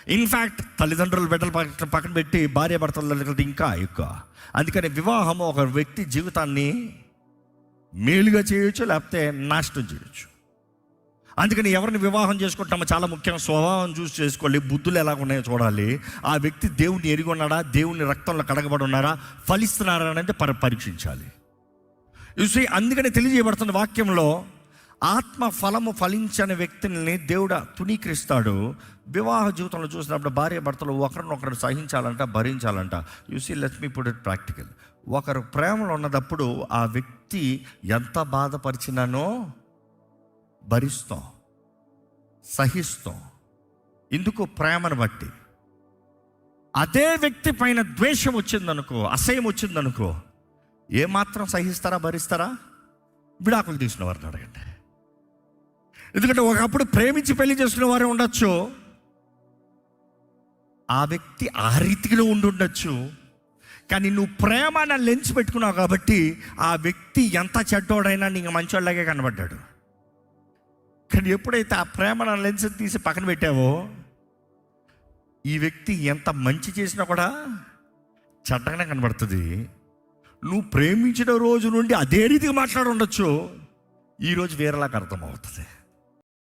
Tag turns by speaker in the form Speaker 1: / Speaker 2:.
Speaker 1: In fact తల్లిదండ్రులు బిడ్డలు పక్కన పెట్టి భార్య భర్తల దగ్గర ఇంకా ఎక్కువ. అందుకని వివాహము ఒక వ్యక్తి జీవితాన్ని మేలుగా చేయొచ్చు, లేకపోతే నాశనం చేయొచ్చు. అందుకని ఎవరిని వివాహం చేసుకుంటామో చాలా ముఖ్యం. స్వభావం చూసి చేసుకోవాలి, బుద్ధులు ఎలా ఉన్నాయో చూడాలి. ఆ వ్యక్తి దేవుణ్ణి ఎరిగి ఉన్నాడా, దేవుని రక్తంలో కడగబడి ఉన్నారా, ఫలిస్తున్నారా అనేది పరీక్షించాలి. చూసి అందుకని తెలియజేయబడుతున్న వాక్యంలో ఆత్మ ఫలము ఫలించని వ్యక్తిని దేవుడు తునీకరిస్తాడు. వివాహ జీవితంలో చూసినప్పుడు భార్య భర్తలు ఒకరినొకరు సహించాలంట, భరించాలంట. You see let's me put it practical. ఒకరు ప్రేమలో ఉన్నప్పుడు ఆ వ్యక్తి ఎంత బాధపరిచినానో భరిస్తాం, సహిస్తాం. ఇందుకు ప్రేమను బట్టి. అదే వ్యక్తి పైన ద్వేషం వచ్చిందనుకో, అసహ్యం వచ్చిందనుకో, ఏమాత్రం సహిస్తారా, భరిస్తారా? విడాకులు తీసిన వారిని అడగండి. ఎందుకంటే ఒకప్పుడు ప్రేమించి పెళ్లి చేసుకున్న వారే ఉండొచ్చు, ఆ వ్యక్తి ఆ రీతిలో ఉండొచ్చు. కానీ నువ్వు ప్రేమ అన్న లెన్స్ పెట్టుకున్నావు కాబట్టి ఆ వ్యక్తి ఎంత చెడ్డోడైనా నీకు మంచోళ్ళలాగే కనబడ్డాడు. కానీ ఎప్పుడైతే ఆ ప్రేమ అన్న లెన్స్ తీసి పక్కన పెట్టావో, ఈ వ్యక్తి ఎంత మంచి చేసినా కూడా చెడ్డగానే కనబడుతుంది. నువ్వు ప్రేమించిన రోజు నుండి అదే రీతిగా మాట్లాడి ఉండొచ్చు, ఈరోజు వేరేలాగా అర్థమవుతుంది.